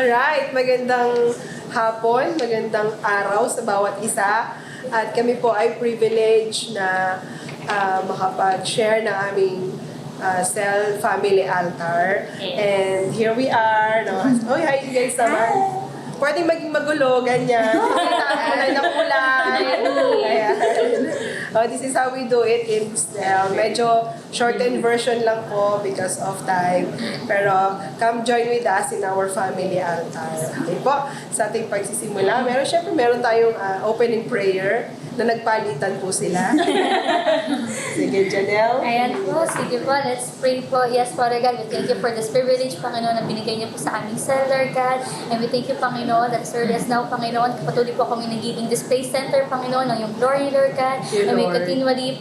Alright, magandang hapon, magandang araw sa bawat isa. At kami po ay privilege na makapag-share ng aming cell family altar. And here we are. No? Oh, hi guys naman. Pwedeng maging magulo, ganyan. Kulay na kulay. Ayan. This is how we do it in cell. Medyo shortened version lang po because of time. Pero come join with us in our family altar. Okay po, sa ating pagsisimula. Syempre meron tayong opening prayer na nagpalitan po sila. Sige, Janelle. Ayan po, sige po, let's pray po. Yes, Father God, we thank you for this privilege, Panginoon, na binigay niyo po sa aming seller, God. And we thank you, Panginoon, that as early as now, Panginoon, patuloy po kami nagiging display center, Panginoon, ng yung glory, Lord God. And we continually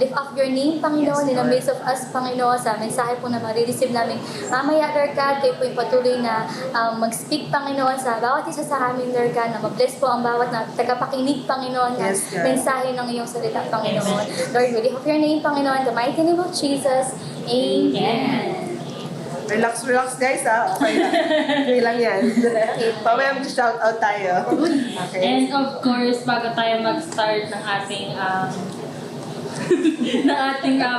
lift up your name, Panginoon, in the midst of us, Panginoon, sa mensahe po na marireceive namin. Mamaya, Lord God, kayo po yung patuloy na mag-speak, Panginoon, sa bawat isa sa amin, Lord God, na mag-bless po ang bawat na tagapakinig, Panginoon, na mensahe ng iyong salita, Panginoon. Lord, we lift up your name, Panginoon, in the mighty name of Jesus. Amen. Relax guys ha. Okay lang. Okay lang yan. Pamaya mag-shout out tayo. Okay. And of course, bago tayo mag-start ng ating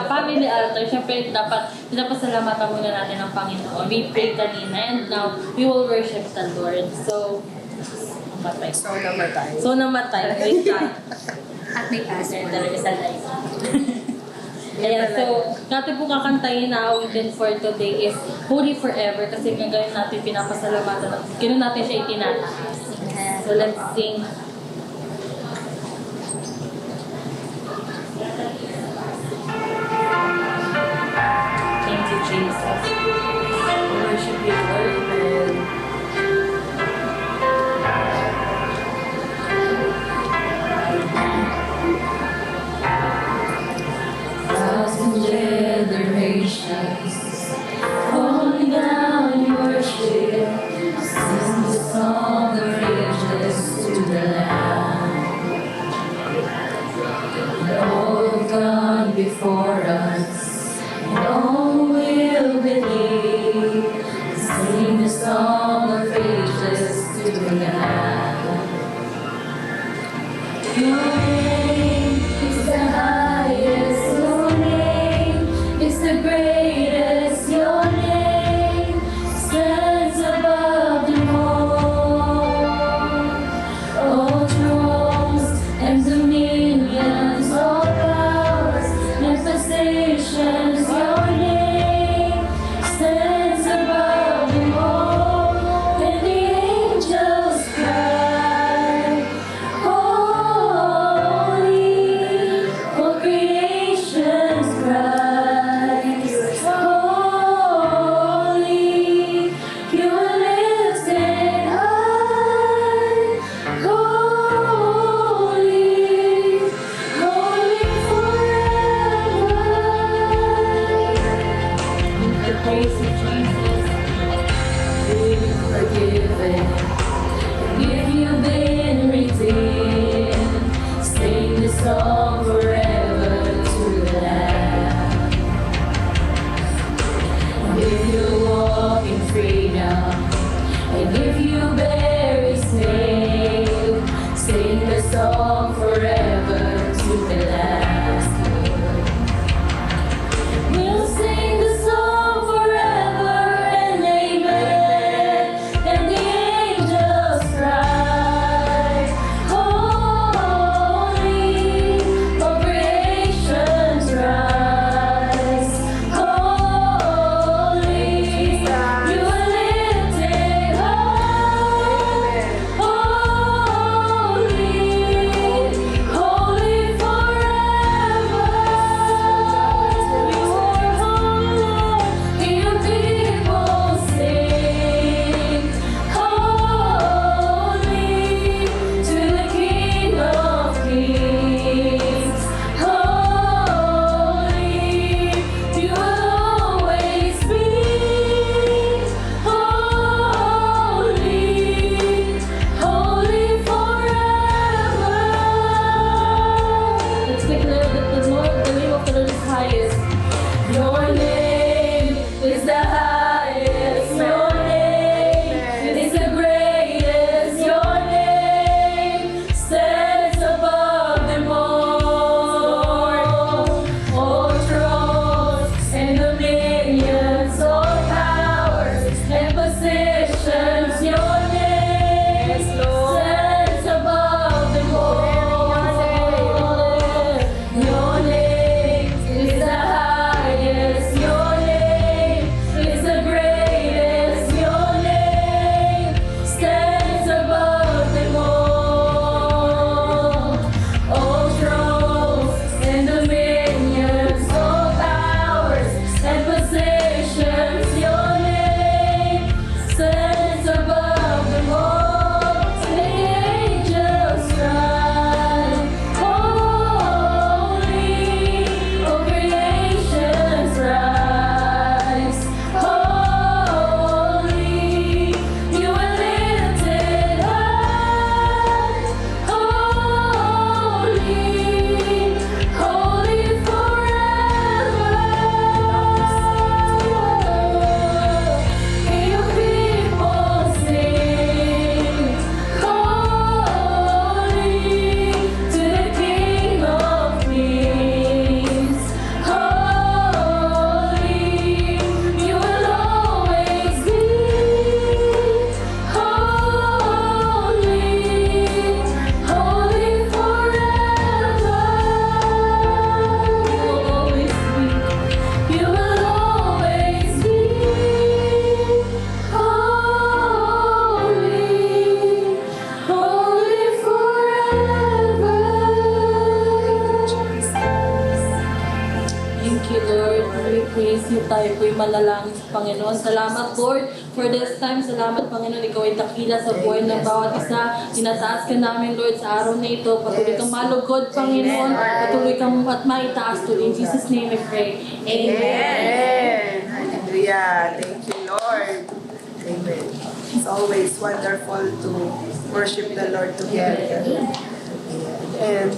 family altar, syempre dapat pinapasalamatan muna natin ang Panginoon. We prayed kanina and now we will worship the Lord. So namatay. Wait lang. At may pastor. Talaga sa life. Ayan, so, natin po kakantayin na awitin for today is Holy Forever kasi ngayon natin pinapasalamatan. Ganoon natin siya itinataas. So, let's sing. Thank you, Jesus. We worship you, Lord. Generations falling down in worship, sing the song of ages to the Lamb. And all gone before us, and all will believe. tayo po'y manalangin sa Panginoon. Salamat, Lord, for this time. Salamat, Panginoon, ikaw ay dakila sa buhay ng bawat isa. Tinataas ka namin, Lord, sa araw na ito. Patuloy kang malugod, Panginoon. Patuloy kang at maitaas to. In Jesus' name we pray. Amen. Amen. Hallelujah. Thank you, Lord. Amen. It's always wonderful to worship the Lord together. And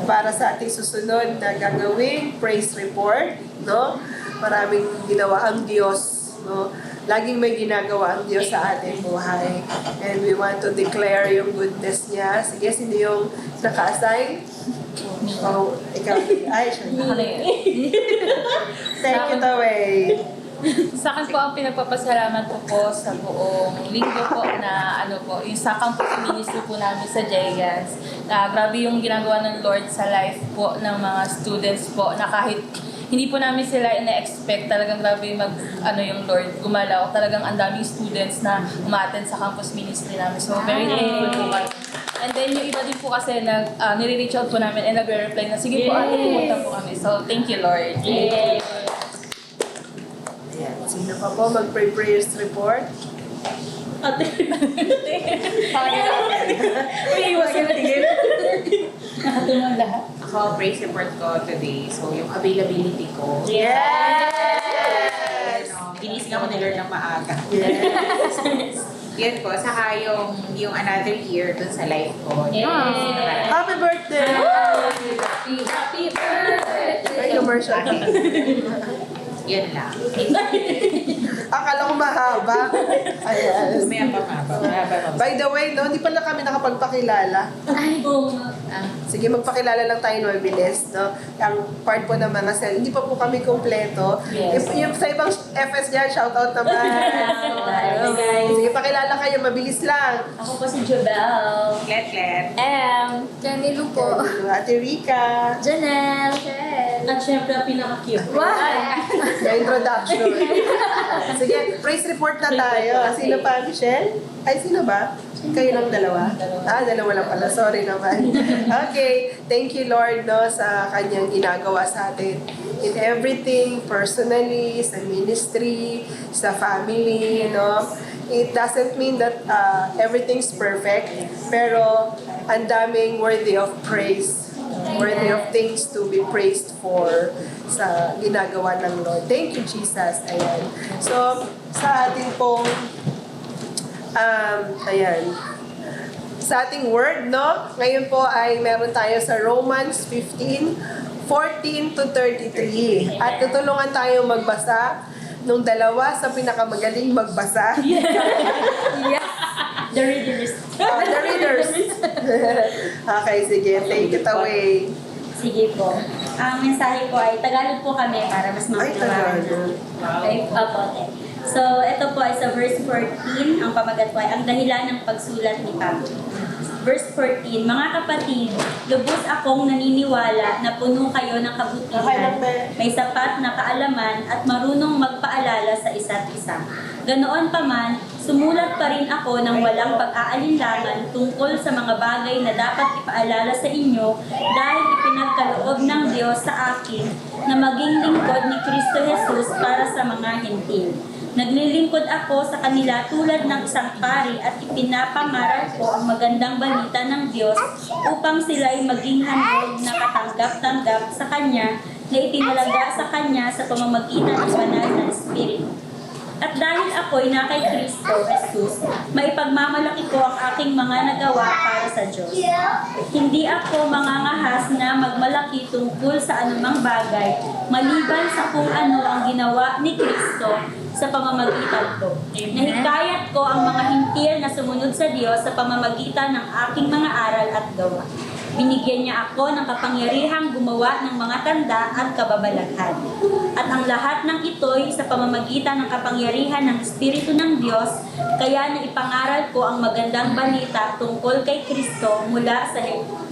para sa ating susunod na gagawing praise report, no? Maraming ginawa ang Diyos, no? Laging may ginagawa ang Diyos sa ating buhay. And we want to declare yung goodness niya. Sige, sino yung naka-assign? Oh, ikaw. Ay, siya. Take it away. Sa akin po ang pinagpapasalamat ko po sa buong linggo po na yung sa campus ministry po namin sa Jayans. Grabe yung ginagawa ng Lord sa life po ng mga students po na kahit hindi po namin sila ina-expect, talagang grabe yung Lord gumalaw. Talagang ang daming students na umattend sa campus ministry namin. So very thankful po kami. And then yung iba din po kasi nire-reach out po namin and nagre-reply na, sige po ate, pumunta po kami. So thank you Lord. Ayan. Sino pa po mag-praise report? Ate. May iwasan na tigil. Ate mo lahat. Ako, praise report ko today. So, yung availability ko. Yes! Ginising ako ni Lord ng maaga. Yes! Yun po. Saka yung another year dun sa life ko. Happy birthday! Happy birthday! May commercial. Yun lang. Akala ko mahaba. Ayan. May pa. By the way, no, hindi pala kami nakapagpakilala. Oo. Sige, magpakilala lang tayo no, bilis, no? Ang part po ng mga cell, hindi pa po kami kompleto. Yes. Yung sa ibang FS dyan, shoutout naman. Hi, guys. Sige, pakilala kayo, mabilis lang. Ako po si Jobel. Klet. Jenny Lu po. Ate Rica. Janelle. At syempre, ang pinaka-cute. Na introduction. Sige, praise report na tayo. Sino pa, Michelle? Ay, sino ba? Kayo lang dalawa? Dalawa lang pala. Sorry naman. Okay. Thank you, Lord, no, sa kanyang ginagawa sa atin. In everything, personally, sa ministry, sa family, no. It doesn't mean that everything's perfect, pero ang daming worthy of praise. Worthy of things to be praised for sa ginagawa ng Lord. Thank you, Jesus. Ayan. So, sa ating pong sa ating word, no? Ngayon po ay meron tayo sa Romans 15:14 to 33. At tutulungan tayo magbasa nung dalawa sa pinakamagaling magbasa. The readers. The readers. Okay, sige. Take it away. Sige po. Ang mensahe po ay Tagalog po kami para mas Ay, makunawahan. Tagalog. Okay, opo. So, ito po ay sa verse 14. Ang pamagat po ay ang dahilan ng pagsulat ni Pablo. Verse 14, mga kapatid, lubos akong naniniwala na puno kayo ng kabutihan, may sapat na kaalaman at marunong magpaalala sa isa't isa. Ganoon pa man, sumulat pa rin ako ng walang pag-aalinlangan tungkol sa mga bagay na dapat ipaalala sa inyo dahil ipinagkaloob ng Diyos sa akin na maging lingkod ni Kristo Jesus para sa mga hintil. Naglilingkod ako sa kanila tulad ng isang pari at ipinapangaral ko ang magandang balita ng Diyos upang sila'y maging handog na katanggap-tanggap sa Kanya na itinalaga sa Kanya sa pamamagitan ng banal na Espiritu. At dahil ako'y na kay Kristo Jesus, maipagmamalaki ko ang aking mga nagawa para sa Diyos. Hindi ako mangangahas na magmalaki tungkol sa anumang bagay, maliban sa kung ano ang ginawa ni Kristo sa pamamagitan ko. Nahikayat ko ang mga hintil na sumunod sa Diyos sa pamamagitan ng aking mga aral at gawa. Binigyan niya ako ng kapangyarihang gumawa ng mga tanda at kababalaghan. At ang lahat ng ito'y sa pamamagitan ng kapangyarihan ng Espiritu ng Diyos, kaya naipangaral ko ang magandang balita tungkol kay Kristo mula sa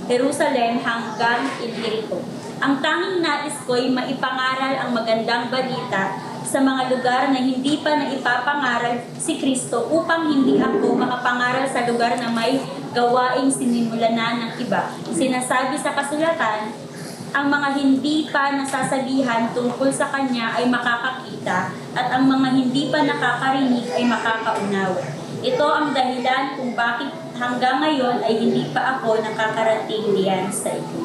Jerusalem hanggang Ilirico. Ang tanging nais ko'y maipangaral ang magandang balita sa mga lugar na hindi pa naipapangaral si Kristo upang hindi ako makapangaral sa lugar na may gawaing sinimulan na ng iba. Sinasabi sa kasulatan, ang mga hindi pa nasasabihan tungkol sa Kanya ay makakakita at ang mga hindi pa nakakarinig ay makakaunawa. Ito ang dahilan kung bakit hanggang ngayon ay hindi pa ako nakakarating diyan sa iyo.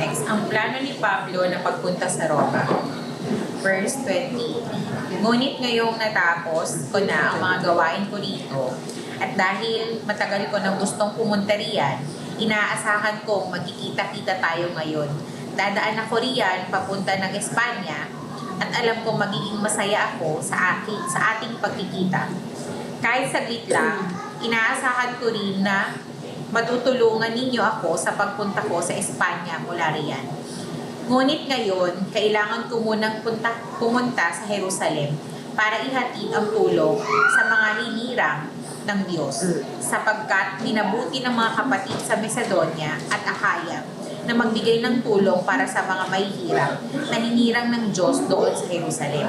Next, ang plano ni Pablo na pagpunta sa Roma. Verse 20. Ngunit ngayong natapos ko na ang mga gawain ko dito, at dahil matagal ko nang gustong pumunta riyan, inaasahan kong magkikita-kita tayo ngayon. Dadaan ako riyan papunta ng Espanya, at alam kong magiging masaya ako sa ating pagkikita. Kahit saglit lang, inaasahan ko rin na matutulungan ninyo ako sa pagpunta ko sa Espanya mula riyan. Ngunit ngayon, kailangan ko munang pumunta sa Jerusalem para ihatid ang tulong sa mga hinirang ng Diyos, sapagkat minabuti ng mga kapatid sa Macedonia at Akaya na magbigay ng tulong para sa mga mahihirap na hinirang ng Diyos doon sa Jerusalem.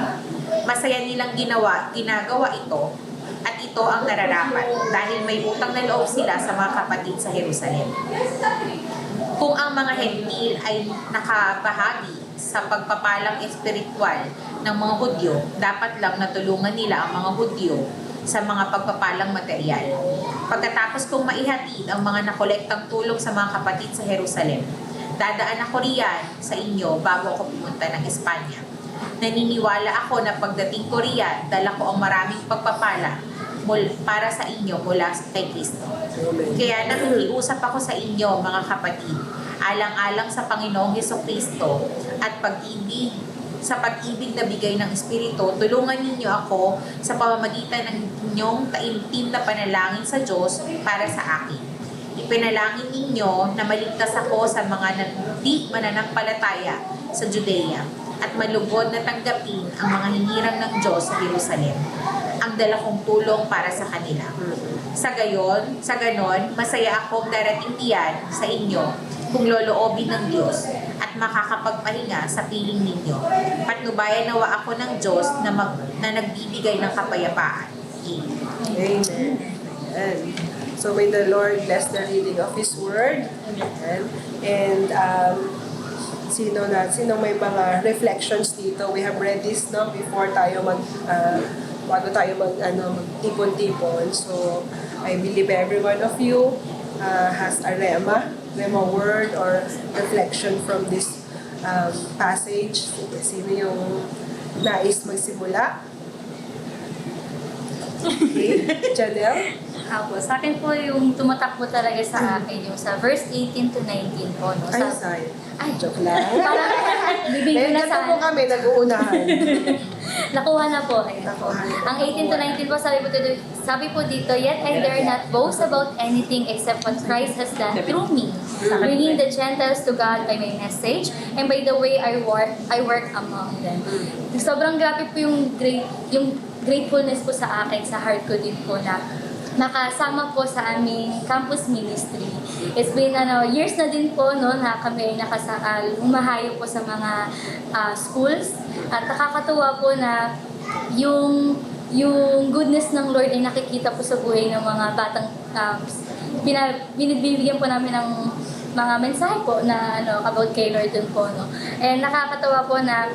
Masaya nilang ginagawa ito, at ito ang nararapat dahil may utang na loob sila sa mga kapatid sa Jerusalem. Kung ang mga Hentil ay nakabahagi sa pagpapalang espiritual ng mga Hudyo, dapat lang natulungan nila ang mga Hudyo sa mga pagpapalang material. Pagkatapos kong maihatid ang mga nakolektang tulong sa mga kapatid sa Jerusalem, dadaan ako riyan sa inyo bago ako pumunta ng Espanya. Naniniwala ako na pagdating ko riyan, dala ko ang maraming pagpapala para sa inyo mula kay Kristo. Kaya nakikiusap ako sa inyo, mga kapatid, alang-alang sa Panginoong Hesukristo at sa pag-ibig na bigay ng Espiritu, tulungan ninyo ako sa pamamagitan ng inyong taimtim na panalangin sa Diyos para sa akin. Ipinalangin ninyo na maligtas ako sa mga di mananampalataya sa Judea at malugod na tanggapin ang mga hinirang ng Diyos sa Jerusalem, ang dala kong tulong para sa kanila. Sa ganon, masaya akong darating diyan sa inyo kung loloobin ng Diyos at makakapagpahinga sa piling ninyo. Patnubayan nawa ako ng Diyos na nagbibigay ng kapayapaan. Amen. Amen. Amen. So may the Lord bless the reading of His Word. Amen. And sino may mga reflections dito? We have read this before tayo bago tayo magtipon-tipon. So I believe every one of you has a rema word or reflection from this passage. Sino yung nais magsimula? Okay, Janelle? Ako, sa akin po yung tumatakbo talaga sa akin, yung sa verse 18 to 19 po. No? Ay, sorry. Ay, Joke lang. parang bibigyan na Ganito sa po kami, nag-uunahan. Nakuha na po. Ayun. Nakuha na. Ang 18 to 19 po, sabi po dito, yet I dare not boast about anything except what Christ has done through me, bringing the Gentiles to God by my message, and by the way I work among them. Sobrang grabe po yung gratefulness po sa akin, sa heart ko din po na nakasama po sa aming campus ministry. It's been years na din po na kami humahayo po sa mga schools, at nakakatuwa po na yung goodness ng Lord ay nakikita po sa buhay ng mga batang binibigyan po namin ng mga mensahe po na about kay Lord dun po. And nakakatawa po na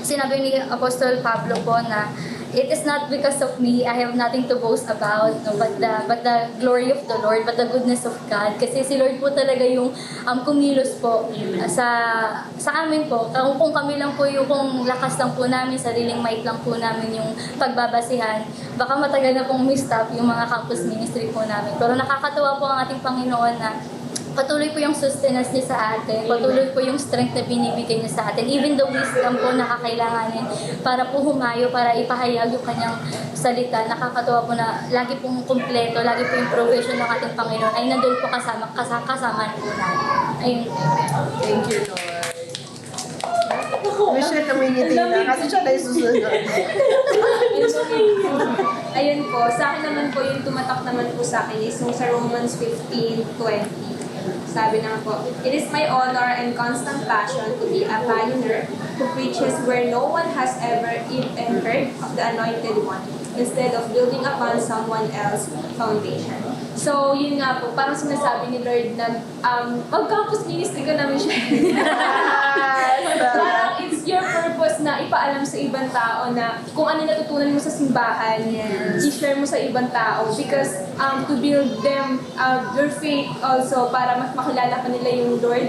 sinabi ni Apostol Pablo po na it is not because of me, I have nothing to boast about, but the glory of the Lord, but the goodness of God. Kasi si Lord po talaga yung kumilos po sa amin po. Kung kami lang po kung lakas lang po namin, sariling might lang po namin yung pagbabasihan, baka matagal na pong mistop yung mga campus ministry po namin. Pero nakakatuwa po ang ating Panginoon na patuloy po yung sustenance niya sa atin, patuloy po yung strength na binibigay niya sa atin, even the wisdom po na kakailanganin para po humayo, para ipahayag yung kanyang salita. Nakakatuwa po na lagi pong kumpleto, lagi po yung provision ng ating Panginoon ay nandun po kasama po natin. Ayun. Thank you, Lord. Michelle, namingiti na kasi siya na yung susunod. Ayun po, sa akin naman po, yung tumatak naman po sa akin is yung sa Romans 15:20. Sabi na po, it is my honor and constant passion to be a pioneer who preaches where no one has ever even heard of the Anointed One, instead of building upon someone else's foundation. So, yun nga po, parang sinasabi ni Lord na mag-campus ministry ka namin siya. Parang it's your purpose na ipaalam sa ibang tao na kung ano natutunan mo sa simbahan, i-share mo sa ibang tao because to build them your faith also para mas makilala ka nila yung Lord.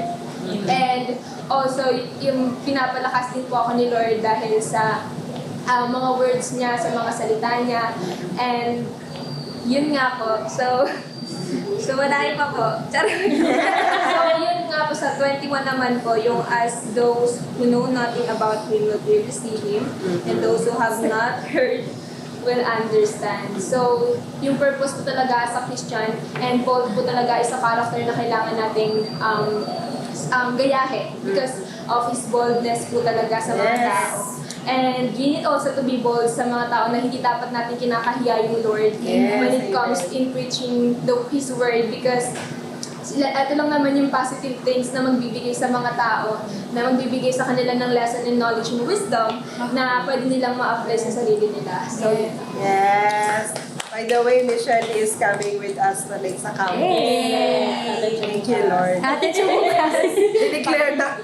And also, yung pinapalakas din po ako ni Lord dahil sa mga words niya, sa mga salita niya. And yun nga po. So madami pa po. Charot. So yun nga po sa 21 naman po, yung as those who know nothing about Him will really see Him, and those who have not heard will understand. So yung purpose po talaga sa Christian, and Paul po talaga is a character na kailangan nating gayahin because of his boldness po talaga sa mga tao. And we need also to be bold sa mga tao na hindi dapat natin kinakahiya yung Lord when it comes in preaching His word because ito lang naman yung positive things na magbibigay sa mga tao, na magbibigay sa kanila ng lesson and knowledge and wisdom na pwede nilang ma-apply sa sarili nila. So, Yes. By the way, Michelle is coming with us tonight sa campus. Thank you, Lord. Ate Chubukas. I-declare na.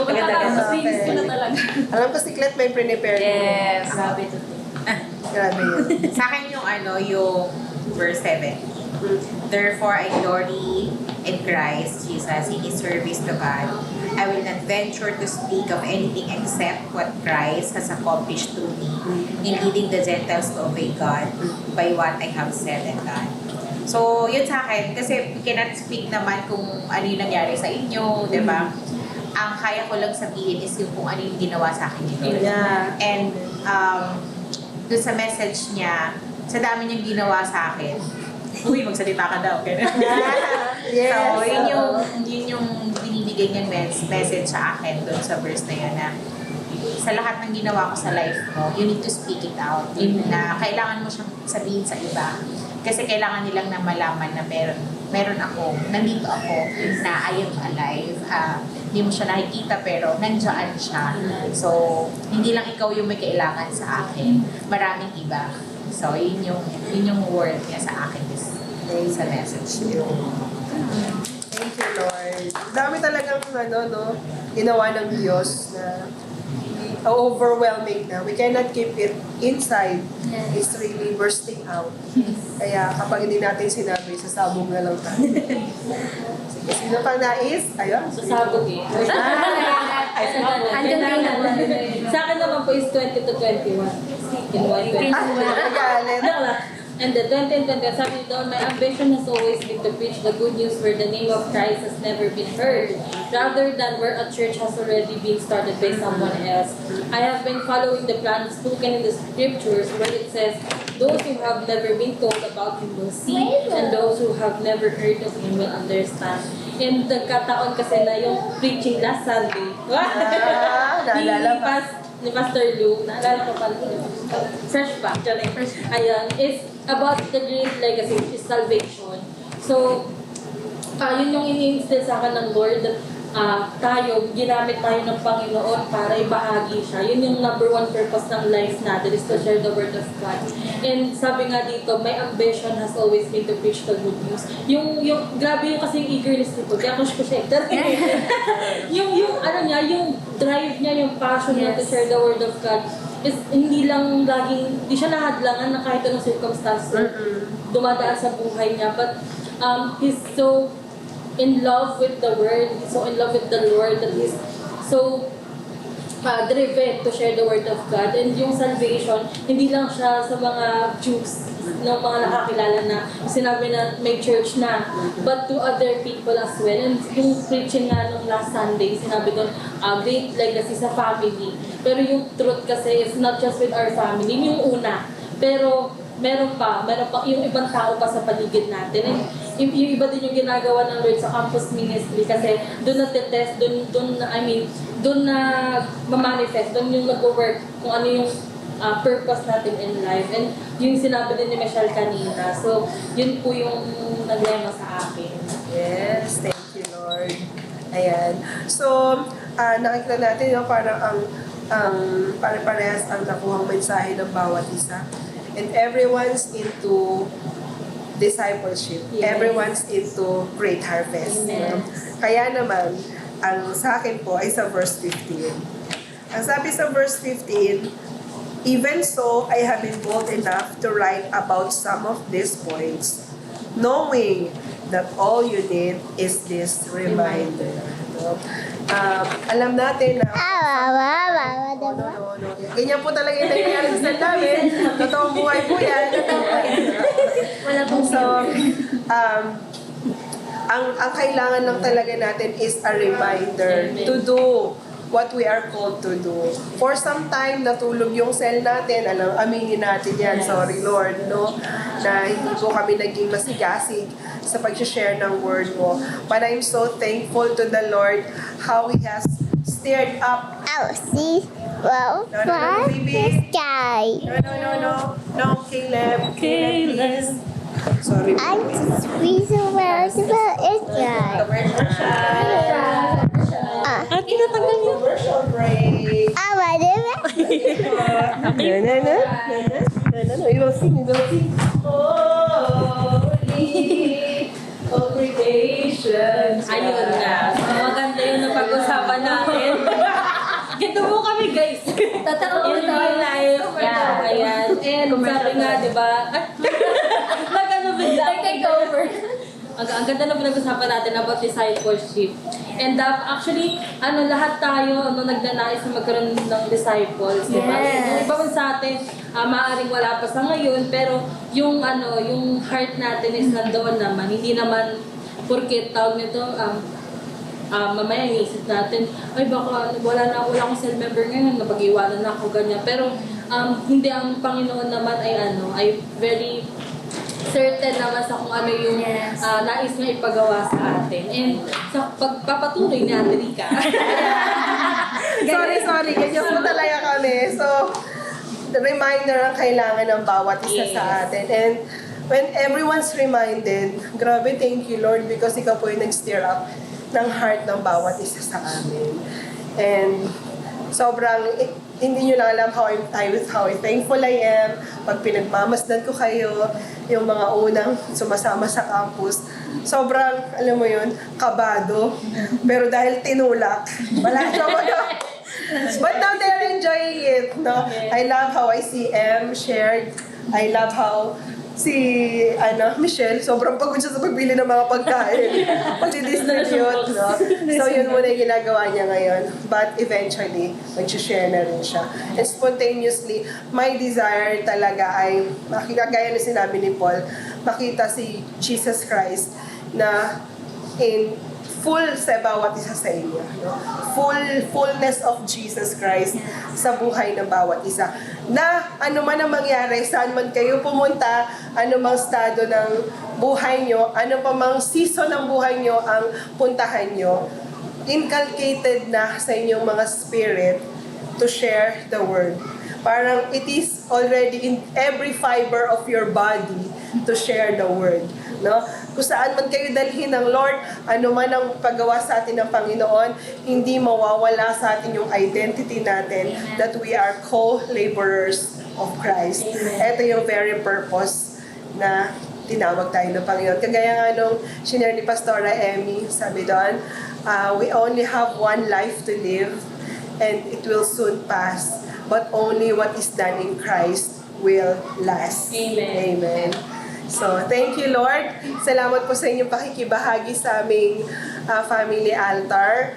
Pagkatapos ko na talaga. Alam ko si Clet may prepare. Yes. Grabe to. Grabe yun. Sa akin yung verse 7. Therefore, I glory in Christ Jesus in His service to God. I will not venture to speak of anything except what Christ has accomplished through me in leading the Gentiles to obey God by what I have said and done. So, yun sa akin, kasi we cannot speak naman kung ano yung nangyari sa inyo, di ba? Ang kaya ko lang sabihin is yung kung ano yung ginawa sa akin ni Lord. Yeah. And doon sa message niya, sa dami niyang ginawa sa akin, uy, magsalita ka daw. Yes. So, yun yung binibigay niyang message sa akin doon sa verse na yun na sa lahat ng ginawa ko sa life mo, you need to speak it out. Na kailangan mo siyang sabihin sa iba. Kasi kailangan nilang na malaman na meron ako, nandito ako, na I am alive. Hindi mo siya nakikita pero nandiyan siya. So, hindi lang ikaw yung may kailangan sa akin. Maraming iba. So, yun yung word niya sa akin sa message niyo. Thank you, Lord. Dami talagang ginawa ng Diyos na overwhelming na. We cannot keep it inside. It's really bursting out. Kaya kapag hindi natin sinabi, sasabog na lang tayo. Sige, sino pang nais? Ayun. Sasabog eh. Andyan din naman. Sa akin naman po is 20 to 21. Nagalit. And the 20 and 20, sabi doon, my ambition has always been to preach the good news where the name of Christ has never been heard, rather than where a church has already been started by someone else. I have been following the plan spoken in the scriptures where it says, those who have never been told about Him will see, and those who have never heard of Him will understand. And nagkataon kasi na yung preaching last Sunday. Naalala pa. Ni Pastor Lou, naalala ko pa fresh pa, ayan, is about the great legacy, which is salvation. So, yun yung ini-instill sa akin ng Lord, that ginamit tayo ng Panginoon para ibahagi siya. Yun yung number one purpose ng life natin, is to share the word of God. And sabi nga dito, my ambition has always been to preach the good news. Yung grabe yung kasing eagerness nito, kaya ko siya. yung drive niya, yung passion niya to share the word of God, is hindi siya nahadlangan na kahit anong circumstance dumadaan sa buhay niya. But he's so in love with the word, he's so in love with the Lord that he's so driven to share the word of God. And yung salvation, hindi lang siya sa mga Jews, ng mga nakakilala na sinabi na may church na, but to other people as well. And yung preaching nga nung last Sunday, sinabi doon, great legacy sa family. Pero yung truth kasi is not just with our family, yung una. Pero meron pa yung ibang tao pa sa paligid natin. And yung iba din yung ginagawa ng Lord sa campus ministry kasi doon na-test, doon na ma-manifest, doon yung nag-work kung ano yung purpose natin in life. And yung sinabi din ni Michelle kanina. So, yun po yung naglema sa akin. Yes, thank you, Lord. Ayan. So, nakikita natin parang ang pare-parehas ang nakuhang mensahe ng bawat isa. And everyone's into discipleship. Yes. Everyone's into great harvest. Amen. Kaya naman, ang sa akin po ay sa verse 15. Ang sabi sa verse 15, even so, I have been bold enough to write about some of these points, knowing that all you need is this reminder. No? Alam natin na no. Ganyan po talaga yung nangyayari sa namin. Totoong buhay po yan. Wala pong So, ang kailangan lang talaga natin is a reminder to do what we are called to do. For some time, natulog yung cell natin. Aminin natin yan. Sorry, Lord, no? Na hindi po kami naging masigasig sa pag-share ng word mo. But I'm so thankful to the Lord how He has stirred up. Well, No, baby. sky. No, Caleb, please. Sorry, I baby. just reason where it's sky. At tinatanggal niyo. Commercial break. I want it. No. You will sing. Holy, all creations. Ayun na. So, maganda yun na pag-usapan natin. Ganito mo kami, guys. Totoo po In ito. real life. Yeah, ayan. And sabi nga, di ba? Nag-ano bigla. Take over. Ang ganda na pinag-usapan natin about discipleship. And actually, lahat tayo nagdanais na magkaroon ng disciples, di ba? Yes. Yung iba man sa atin, maaaring wala pa sa ngayon, pero yung heart natin is nandoon naman. Hindi naman porket tawag nito, mamaya iisip natin, ay baka wala akong cell member ngayon, napag-iwanan na ako, ganyan. Pero hindi, ang Panginoon naman ay very certain naman sa kung ano yung Yes. nais niya ipagawa sa atin. And sa pagpapatuloy ni Ate Rica. Sorry. Ganyan po talaga kami. So, the reminder ang kailangan ng bawat isa sa atin. And when everyone's reminded, grabe, thank you, Lord, because ikaw po yung nag-stir up ng heart ng bawat isa sa amin. And sobrang, hindi nyo lang alam how thankful I am pag pinagmamasdan ko kayo, yung mga unang sumasama sa campus. Sobrang, alam mo yun, kabado. Pero dahil tinulak, wala naman. But now they're enjoying it. No? I love how I see M shared. I love how si Michelle, sobrang pagod siya sa pagbili ng mga pagkain. Pag-distribute, no? So, yun muna yung ginagawa niya ngayon. But eventually, mag-share na rin siya. And spontaneously, my desire talaga ay, gaya na sinabi ni Paul, makita si Jesus Christ na in full sa bawat isa sa inyo. No? Fullness of Jesus Christ sa buhay ng bawat isa. Na ano man ang mangyari, saan man kayo pumunta, ano mang estado ng buhay nyo, ano pa mang season ng buhay nyo ang puntahan nyo, inculcated na sa inyong mga spirit to share the word. Parang it is already in every fiber of your body to share the word. No? Kung saan man kayo dalhin ng Lord, ano man ang paggawa sa atin ng Panginoon, hindi mawawala sa atin yung identity natin that we are co-laborers of Christ. Ito yung very purpose na tinawag tayo ng Panginoon. Kagaya nga nung shinare ni Pastora Emmy, sabi doon, we only have one life to live and it will soon pass. But only what is done in Christ will last. Amen. Amen. So, thank you, Lord. Salamat po sa inyong pakikibahagi sa aming family altar.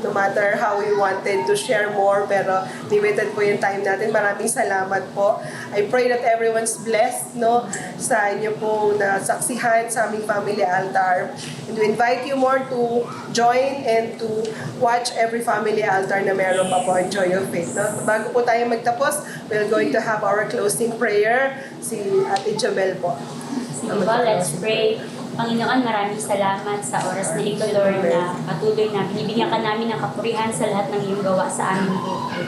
No matter how we wanted to share more, pero limited po yung time natin. Maraming salamat po. I pray that everyone's blessed, no, sa inyo pong nasaksihan sa aming family altar. And we invite you more to join and to watch every family altar na meron pa po, Joy of Faith. No? Bago po tayo magtapos, we're going to have our closing prayer. Si Ate Jobel po. Sige po, let's pray. Panginoon, maraming salamat sa oras na ito, Lord, na patuloy na binibigyan ka namin ng kapurihan sa lahat ng iyong gawa sa aming buhay.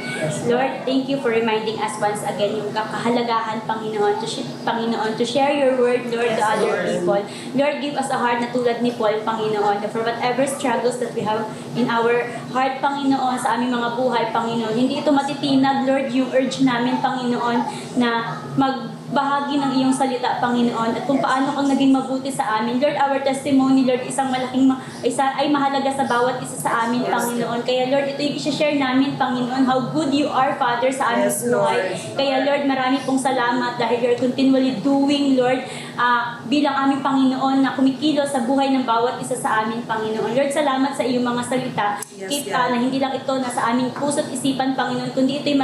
Lord, thank you for reminding us once again yung kahalagahan, Panginoon, to share your word, Lord, to other people. Lord, give us a heart na tulad ni Paul, Panginoon, for whatever struggles that we have in our heart, Panginoon, sa aming mga buhay, Panginoon. Hindi ito matitinag, Lord, yung urge namin, Panginoon, na bahagi ng iyong salita, Panginoon, at kung paano kang naging mabuti sa amin. Lord, our testimony, Lord, ay mahalaga sa bawat isa sa amin, Panginoon. Kaya Lord, ito yung i-share namin, Panginoon, how good you are, Father, sa aming buhay. Kaya Lord, marami pong salamat dahil you're continually doing, Lord, bilang aming Panginoon na kumikilos sa buhay ng bawat isa sa amin, Panginoon. Lord, salamat sa iyong mga salita. Na hindi lang ito nasa aming puso't isipan, Panginoon, kundi ito'y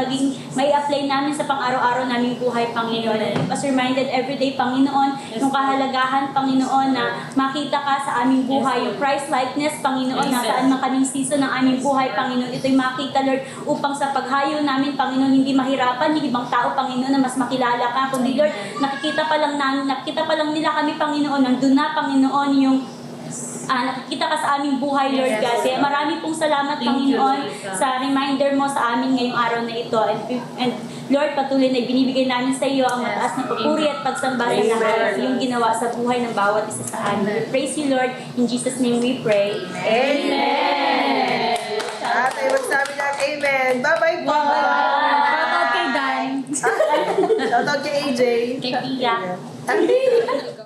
may apply namin sa pang-araw-araw naming buhay, Panginoon. Keep us reminded every day, Panginoon, yung kahalagahan, Panginoon, na makita ka sa aming buhay. Yung Christ-likeness, Panginoon, nasaan man kaming season ng aming buhay, Panginoon. Ito'y makita, Lord, upang sa paghayo namin, Panginoon, hindi mahirapan yung ibang tao, Panginoon, na mas makilala ka. Kundi, Lord, nakikita pa lang nila kami, Panginoon, nandun na, Panginoon, yung nakikita ka sa aming buhay, Lord God. Kaya marami pong salamat, Panginoon, sa reminder mo sa amin ngayong araw na ito. And Lord, patuloy na ibinibigay namin sa iyo ang mataas na papuri at pagsamba sa lahat yung ginawa sa buhay ng bawat isa sa amin. We praise you, Lord. In Jesus' name we pray. Amen! Tatay, magsabi lang amen. Bye-bye po! Shoutout kay Dan. Shoutout kay AJ. Kay Pia. Andi!